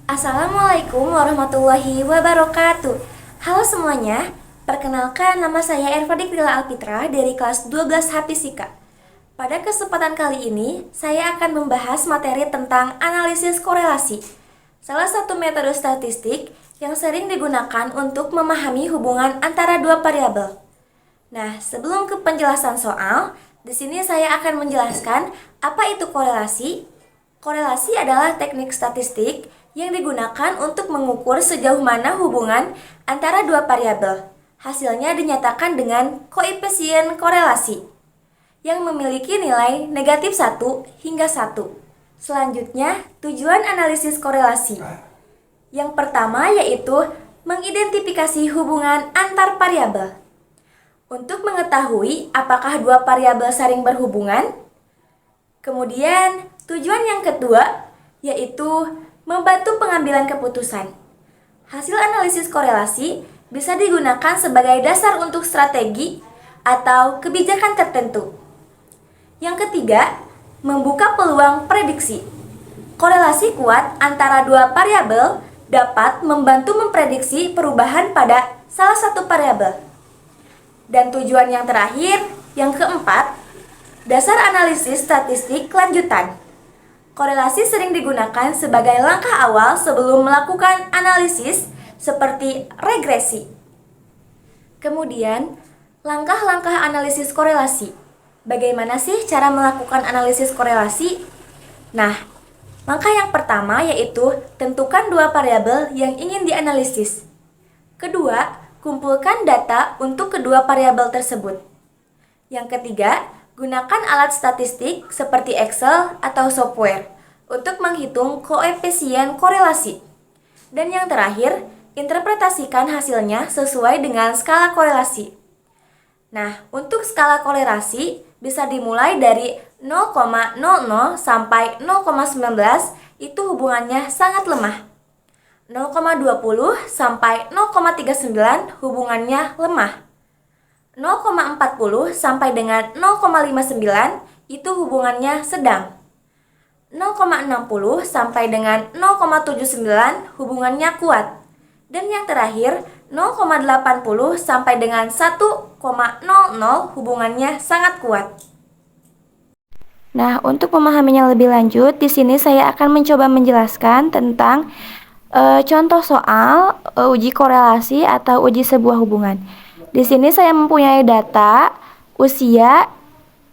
Assalamualaikum warahmatullahi wabarakatuh. Halo semuanya, perkenalkan nama saya Ervadik Rila Alfitra dari kelas 12 H Fisika. Pada kesempatan kali ini, saya akan membahas materi tentang analisis korelasi, salah satu metode statistik yang sering digunakan untuk memahami hubungan antara dua variabel. Nah, sebelum ke penjelasan soal, di sini saya akan menjelaskan apa itu korelasi. Korelasi adalah teknik statistik yang digunakan untuk mengukur sejauh mana hubungan antara dua variabel. Hasilnya dinyatakan dengan koefisien korelasi yang memiliki nilai negatif 1 hingga 1. Selanjutnya, tujuan analisis korelasi. Yang pertama yaitu mengidentifikasi hubungan antar variabel. Untuk mengetahui apakah dua variabel saling berhubungan. Kemudian, tujuan yang kedua yaitu membantu pengambilan keputusan. Hasil analisis korelasi bisa digunakan sebagai dasar untuk strategi atau kebijakan tertentu. Yang ketiga, membuka peluang prediksi. Korelasi kuat antara dua variabel dapat membantu memprediksi perubahan pada salah satu variabel. Dan tujuan yang terakhir, yang keempat, dasar analisis statistik lanjutan. Korelasi sering digunakan sebagai langkah awal sebelum melakukan analisis seperti regresi. Kemudian, langkah-langkah analisis korelasi. Bagaimana sih cara melakukan analisis korelasi? Nah, langkah yang pertama yaitu tentukan dua variabel yang ingin dianalisis. Kedua, kumpulkan data untuk kedua variabel tersebut. Yang ketiga, gunakan alat statistik seperti Excel atau software untuk menghitung koefisien korelasi. Dan yang terakhir, interpretasikan hasilnya sesuai dengan skala korelasi. Nah, untuk skala korelasi bisa dimulai dari 0,00 sampai 0,19, itu hubungannya sangat lemah. 0,20 sampai 0,39 hubungannya lemah. 0,40 sampai dengan 0,59 itu hubungannya sedang. 0,60 sampai dengan 0,79 hubungannya kuat. Dan yang terakhir, 0,80 sampai dengan 1,00 hubungannya sangat kuat. Nah, untuk memahaminya lebih lanjut, di sini saya akan mencoba menjelaskan tentang contoh soal uji korelasi atau uji sebuah hubungan. Di sini saya mempunyai data usia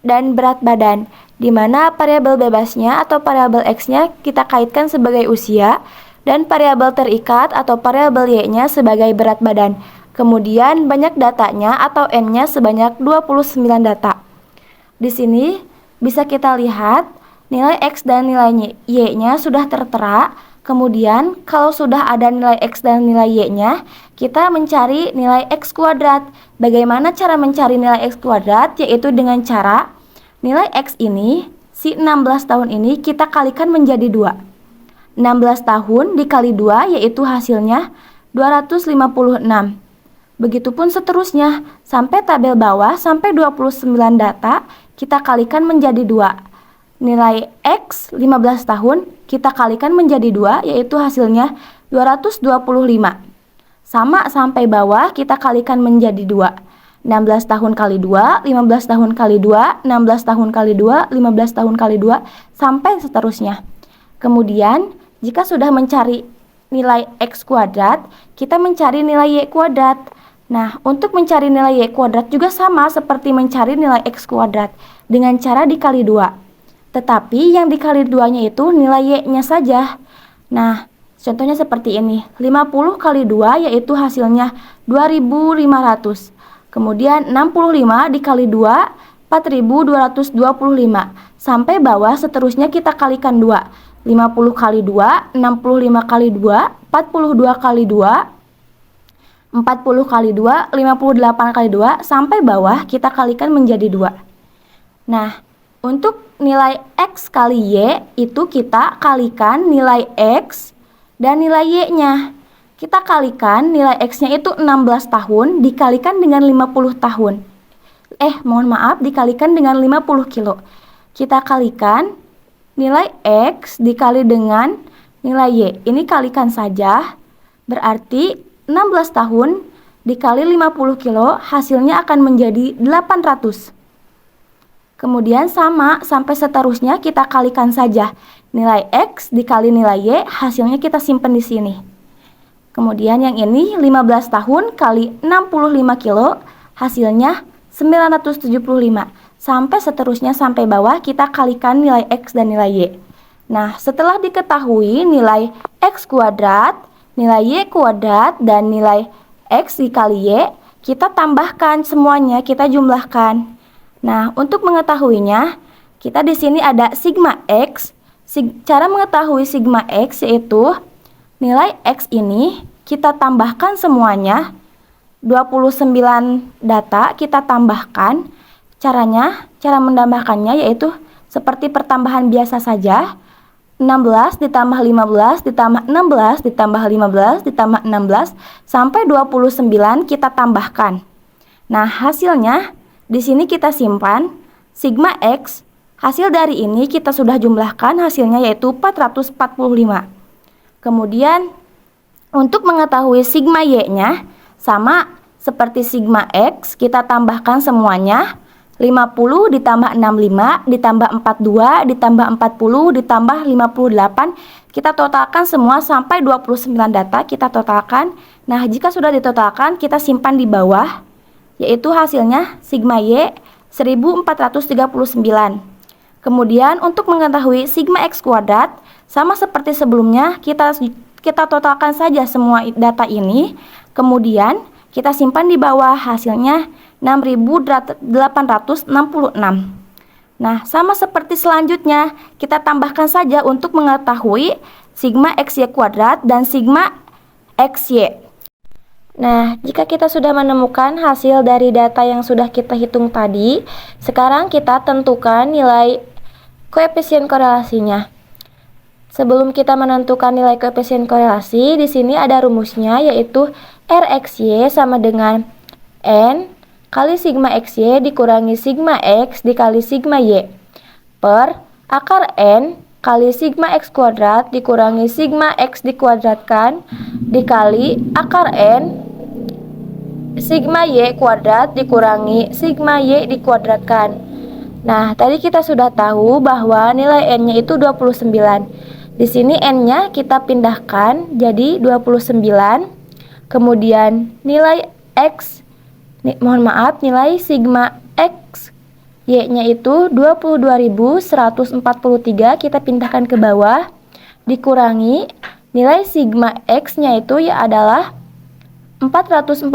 dan berat badan, di mana variabel bebasnya atau variabel X-nya kita kaitkan sebagai usia dan variabel terikat atau variabel Y-nya sebagai berat badan. Kemudian banyak datanya atau N-nya sebanyak 29 data. Di sini bisa kita lihat nilai X dan nilai Y-nya sudah tertera. Kemudian, kalau sudah ada nilai X dan nilai Y-nya, kita mencari nilai X kuadrat. Bagaimana cara mencari nilai X kuadrat? Yaitu dengan cara nilai X ini, si 16 tahun ini kita kalikan menjadi 2. 16 tahun dikali 2 yaitu hasilnya 256. Begitupun seterusnya, sampai tabel bawah, sampai 29 data, kita kalikan menjadi 2. Nilai X 15 tahun kita kalikan menjadi 2 yaitu hasilnya 225. Sama sampai bawah kita kalikan menjadi 2. 16 tahun kali 2, 15 tahun kali 2, 16 tahun kali 2, 15 tahun kali 2 sampai seterusnya. Kemudian jika sudah mencari nilai X kuadrat, kita mencari nilai Y kuadrat. Nah, untuk mencari nilai Y kuadrat juga sama seperti mencari nilai X kuadrat dengan cara dikali 2. Tetapi yang dikali 2-nya itu nilai Y-nya saja. Nah, contohnya seperti ini. 50 kali 2 yaitu hasilnya 2500. Kemudian 65 dikali 2, 4225. Sampai bawah seterusnya kita kalikan 2. 50 kali 2, 65 kali 2, 42 kali 2, 40 kali 2, 58 kali 2, sampai bawah kita kalikan menjadi 2. Nah, untuk nilai X kali Y itu kita kalikan nilai X dan nilai Y-nya. Kita kalikan nilai X-nya itu 16 tahun dikalikan dengan 50 tahun. Dikalikan dengan 50 kilo. Kita kalikan nilai X dikali dengan nilai Y. Ini kalikan saja, berarti 16 tahun dikali 50 kilo hasilnya akan menjadi 800. Kemudian sama sampai seterusnya kita kalikan saja. Nilai X dikali nilai Y hasilnya kita simpan di sini. Kemudian yang ini 15 tahun kali 65 kilo hasilnya 975. Sampai seterusnya sampai bawah kita kalikan nilai X dan nilai Y. Nah, setelah diketahui nilai X kuadrat, nilai Y kuadrat, dan nilai X dikali Y, kita tambahkan semuanya, kita jumlahkan. Nah, untuk mengetahuinya, kita di sini ada sigma X. Cara mengetahui sigma X yaitu nilai X ini kita tambahkan semuanya, 29 data kita tambahkan. Cara menambahkannya yaitu seperti pertambahan biasa saja. 16 ditambah 15 ditambah 16 ditambah 15 ditambah 16 sampai 29 kita tambahkan. Nah, hasilnya di sini kita simpan sigma X. Hasil dari ini kita sudah jumlahkan, hasilnya yaitu 445. Kemudian untuk mengetahui sigma Y-nya sama seperti sigma X, kita tambahkan semuanya. 50 ditambah 65 ditambah 42 ditambah 40 ditambah 58, kita totalkan semua sampai 29 data kita totalkan. Nah, jika sudah ditotalkan kita simpan di bawah, yaitu hasilnya sigma Y 1439. Kemudian untuk mengetahui sigma X kuadrat sama seperti sebelumnya, kita totalkan saja semua data ini, kemudian kita simpan di bawah, hasilnya 6866. Nah, sama seperti selanjutnya, kita tambahkan saja untuk mengetahui sigma XY kuadrat dan sigma XY. Nah, jika kita sudah menemukan hasil dari data yang sudah kita hitung tadi, sekarang kita tentukan nilai koefisien korelasinya. Sebelum kita menentukan nilai koefisien korelasi, di sini ada rumusnya, yaitu RXY sama dengan N kali sigma XY dikurangi sigma X dikali sigma Y per akar N kali sigma X kuadrat dikurangi sigma X dikuadratkan dikali akar N sigma Y kuadrat dikurangi sigma Y dikuadratkan. Nah, tadi kita sudah tahu bahwa nilai N-nya itu 29. Di sini N-nya kita pindahkan jadi 29. Kemudian nilai X, nilai sigma X Y-nya itu 22.143, kita pindahkan ke bawah, dikurangi nilai sigma X-nya itu ya adalah 445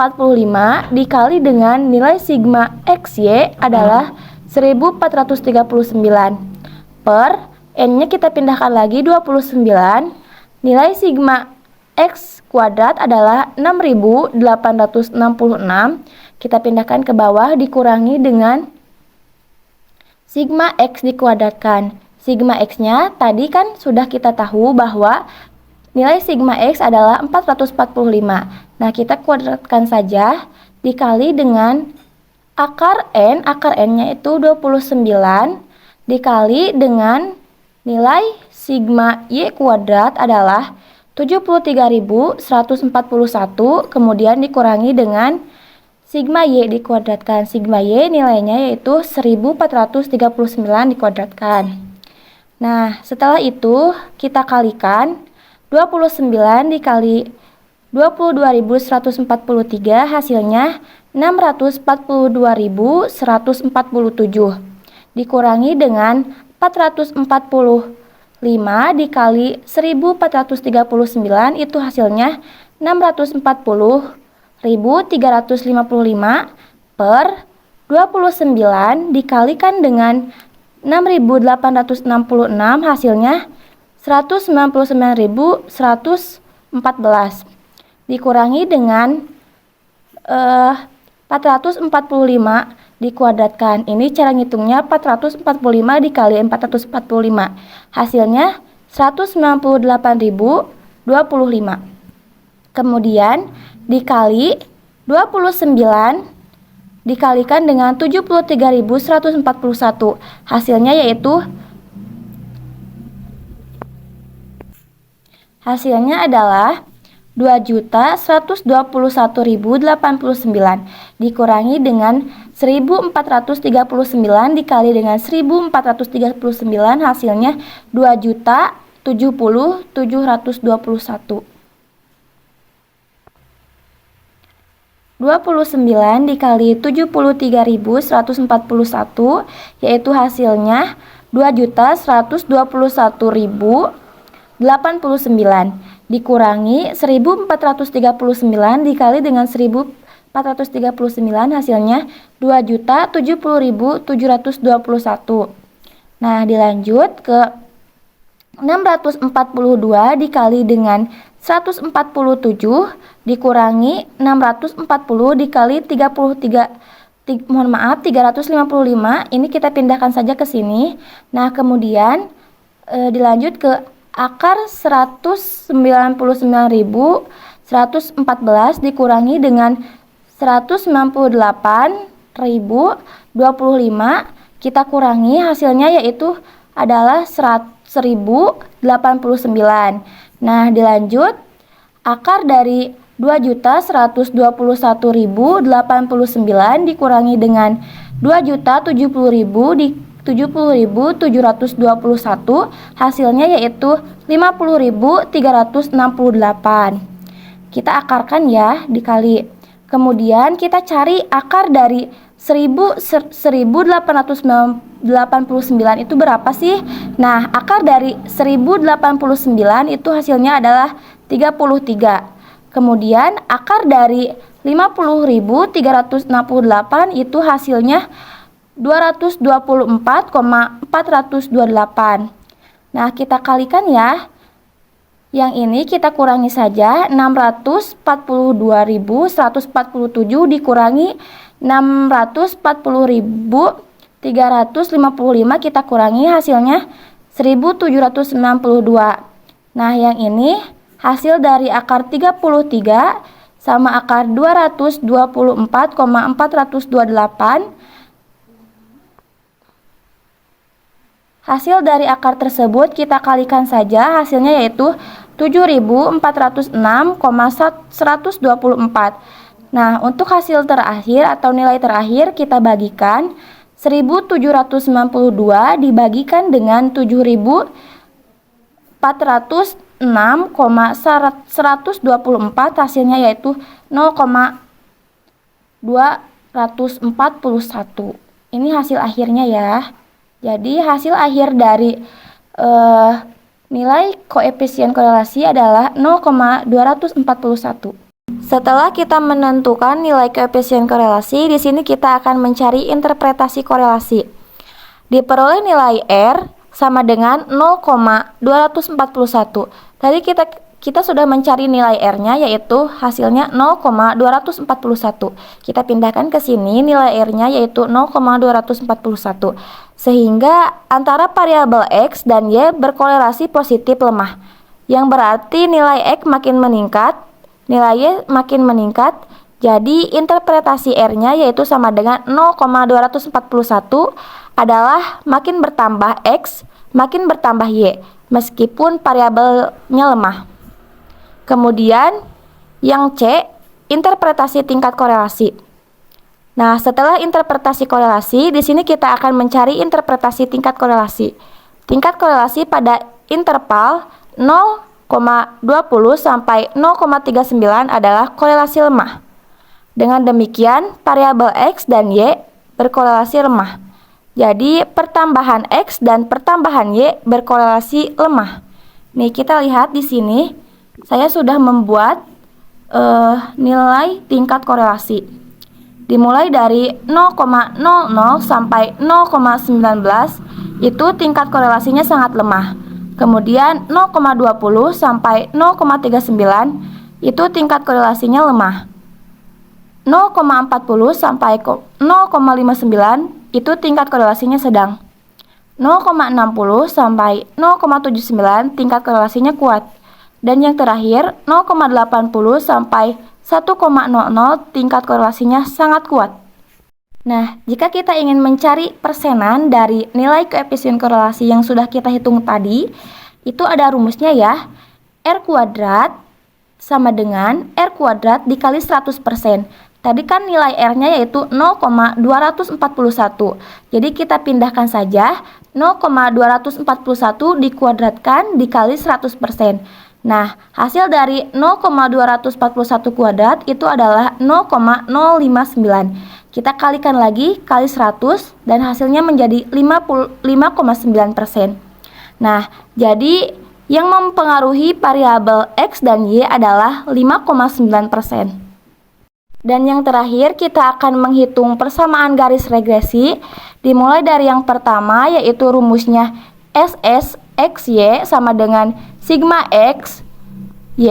dikali dengan nilai sigma XY adalah 1439 per N-nya kita pindahkan lagi 29, nilai sigma X kuadrat adalah 6866, kita pindahkan ke bawah dikurangi dengan sigma X dikuadratkan. Sigma X-nya tadi kan sudah kita tahu bahwa nilai sigma X adalah 445. Nah, kita kuadratkan saja dikali dengan akar N-nya itu 29 dikali dengan nilai sigma Y kuadrat adalah 73.141, kemudian dikurangi dengan sigma Y dikuadratkan. Sigma Y nilainya yaitu 1439 dikuadratkan. Nah, setelah itu kita kalikan 29 dikali 22.143, hasilnya 642.147 dikurangi dengan 445 dikali 1439, itu hasilnya 640.355 per 29 dikalikan dengan 6.866, hasilnya 199.114 dikurangi dengan 445 dikuadratkan. Ini cara ngitungnya 445 dikali 445. Hasilnya 198.025. Kemudian dikali 29 dikalikan dengan 73.141. Hasilnya yaitu Hasilnya adalah 2.121.089 dikurangi dengan 1.439 dikali dengan 1.439 hasilnya 2.070.721. 29 dikali 73.141 yaitu hasilnya 2.121.089 dikurangi 1.439 dikali dengan 1.439 hasilnya 2.070.721. Nah, dilanjut ke 642 dikali dengan 147 dikurangi 640 dikali 355. Ini kita pindahkan saja ke sini. Nah, kemudian dilanjut ke akar 199.114 dikurangi dengan 198.025. Kita kurangi hasilnya yaitu adalah 1.089. Nah, dilanjut akar dari 2.121.089 dikurangi dengan 2.070.721 hasilnya yaitu 50.368. Kita akarkan ya dikali. Kemudian kita cari akar dari 1.889 itu berapa sih? Nah, akar dari 1.089 itu hasilnya adalah 33. Kemudian akar dari 50.368 itu hasilnya 224,428. Nah, kita kalikan ya. Yang ini kita kurangi saja, 642.147 dikurangi 640.355 kita kurangi hasilnya 1.792. Nah, yang ini hasil dari akar 33 sama akar 224,428. Hasil dari akar tersebut kita kalikan saja, hasilnya yaitu 7.406,124. Nah, untuk hasil terakhir atau nilai terakhir kita bagikan 1.792 dibagikan dengan 7.406,124 hasilnya yaitu 0,241. Ini hasil akhirnya ya. Jadi hasil akhir dari nilai koefisien korelasi adalah 0,241. Setelah kita menentukan nilai koefisien korelasi, di sini kita akan mencari interpretasi korelasi. Diperoleh nilai R sama dengan 0,241. Tadi kita sudah mencari nilai R-nya yaitu hasilnya 0,241. Kita pindahkan ke sini nilai R-nya yaitu 0,241. Sehingga antara variabel X dan Y berkorelasi positif lemah. Yang berarti nilai X makin meningkat, nilai Y makin meningkat. Jadi interpretasi R-nya yaitu sama dengan 0,241 adalah makin bertambah X, makin bertambah Y, meskipun variabelnya lemah. Kemudian yang C, interpretasi tingkat korelasi. Nah, setelah interpretasi korelasi, di sini kita akan mencari interpretasi tingkat korelasi. Tingkat korelasi pada interval 0,20 sampai 0,39 adalah korelasi lemah. Dengan demikian, variabel X dan Y berkorelasi lemah. Jadi, pertambahan X dan pertambahan Y berkorelasi lemah. Nih, kita lihat di sini, saya sudah membuat nilai tingkat korelasi. Dimulai dari 0,00 sampai 0,19 itu tingkat korelasinya sangat lemah. Kemudian 0,20 sampai 0,39 itu tingkat korelasinya lemah. 0,40 sampai 0,59 itu tingkat korelasinya sedang. 0,60 sampai 0,79 tingkat korelasinya kuat. Dan yang terakhir 0,80 sampai 1,00 tingkat korelasinya sangat kuat. Nah, jika kita ingin mencari persenan dari nilai koefisien korelasi yang sudah kita hitung tadi, itu ada rumusnya ya. R kuadrat sama dengan R kuadrat dikali 100%. Tadi kan nilai R-nya yaitu 0,241. Jadi kita pindahkan saja 0,241 dikuadratkan dikali 100%. Nah, hasil dari 0,241 kuadrat itu adalah 0,059. Kita kalikan lagi kali 100 dan hasilnya menjadi 55,9%. Nah, jadi yang mempengaruhi variabel X dan Y adalah 5,9%. Dan yang terakhir kita akan menghitung persamaan garis regresi dimulai dari yang pertama yaitu rumusnya SS XY sama dengan sigma X Y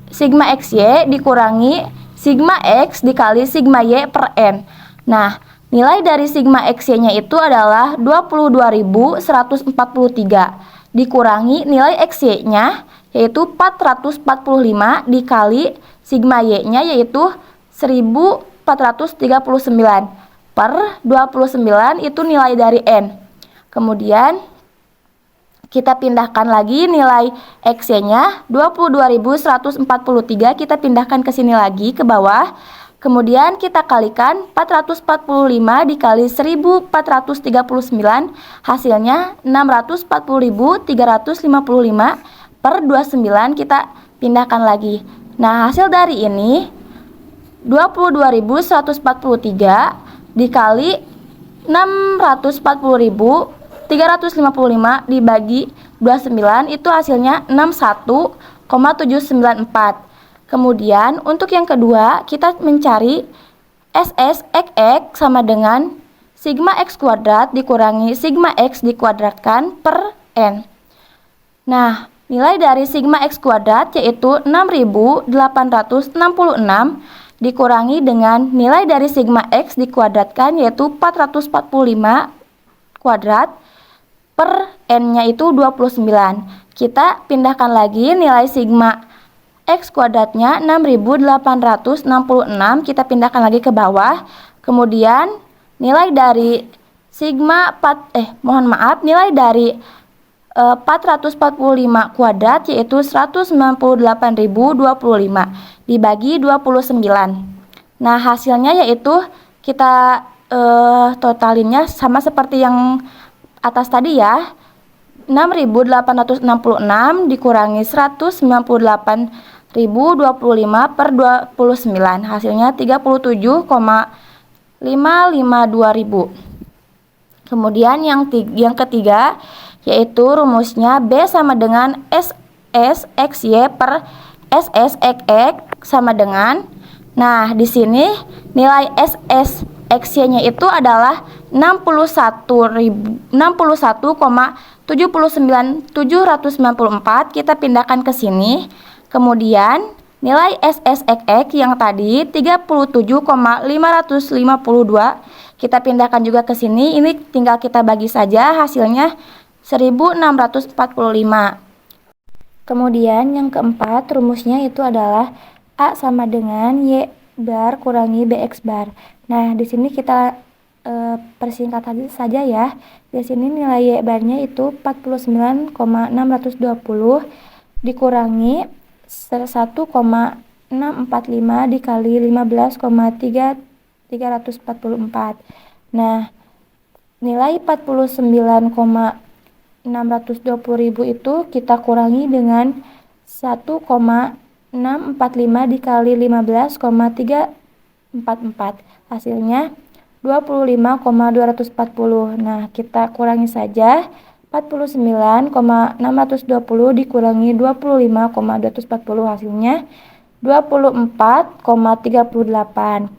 sigma XY dikurangi sigma X dikali sigma Y per N. Nah, nilai dari sigma XY nya itu adalah 22.143 dikurangi nilai XY nya yaitu 445 dikali sigma Y nya yaitu 1439 per 29 itu nilai dari N. Kemudian kita pindahkan lagi nilai X-nya 22.143 kita pindahkan ke sini lagi ke bawah. Kemudian kita kalikan 445 dikali 1439 hasilnya 640.355 per 29 kita pindahkan lagi. Nah, hasil dari ini 22.143 dikali 640.355 dibagi 29 itu hasilnya 61,794. Kemudian untuk yang kedua kita mencari SS XX sama dengan sigma X kuadrat dikurangi sigma X dikuadratkan per N. Nah, nilai dari sigma X kuadrat yaitu 6.866 dikurangi dengan nilai dari sigma X dikuadratkan yaitu 445 kuadrat per N-nya itu 29. Kita pindahkan lagi nilai sigma X kuadratnya 6.866 kita pindahkan lagi ke bawah. Kemudian nilai dari sigma nilai dari 445 kuadrat yaitu 198.025 dibagi 29. Nah, hasilnya yaitu kita totalinnya sama seperti yang atas tadi ya. 6.866 dikurangi 198.025 per 29 hasilnya 37,552.000. Kemudian yang ketiga yaitu rumusnya B sama dengan SS XY per SS XX sama dengan, nah di sini nilai SS XY-nya itu adalah 61,79794 kita pindahkan ke sini. Kemudian nilai SSXX yang tadi 37,552 kita pindahkan juga ke sini. Ini tinggal kita bagi saja hasilnya 1645. Kemudian yang keempat rumusnya itu adalah A sama dengan Y bar kurangi BX bar. Nah, di sini kita persingkat saja ya. Di sini nilai Y barnya itu 49,620 dikurangi 1,645 dikali 15,344. Nah, nilai 49,620.000 itu kita kurangi dengan 1,645 dikali 15,344. Hasilnya 25,240. Nah, kita kurangi saja 49,620 dikurangi 25,240 hasilnya 24,38.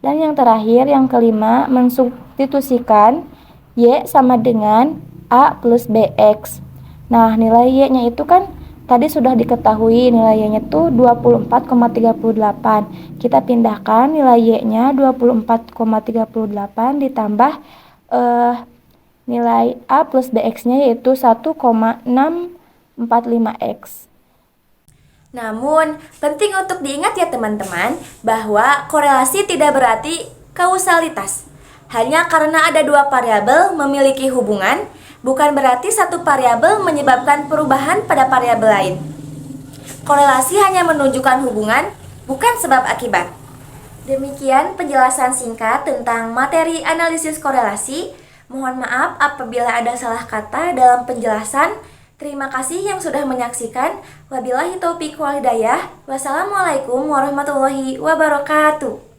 Dan yang terakhir yang kelima mensubstitusikan Y sama dengan A plus BX. Nah, nilai Y-nya itu kan tadi sudah diketahui nilai Y-nya itu 24,38. Kita pindahkan nilai Y-nya 24,38 ditambah nilai A plus BX-nya yaitu 1,645X. Namun, penting untuk diingat ya teman-teman, bahwa korelasi tidak berarti kausalitas. Hanya karena ada dua variabel memiliki hubungan, bukan berarti satu variabel menyebabkan perubahan pada variabel lain. Korelasi hanya menunjukkan hubungan, bukan sebab akibat. Demikian penjelasan singkat tentang materi analisis korelasi. Mohon maaf apabila ada salah kata dalam penjelasan. Terima kasih yang sudah menyaksikan. Wabillahi taufiq wal hidayah. Wassalamualaikum warahmatullahi wabarakatuh.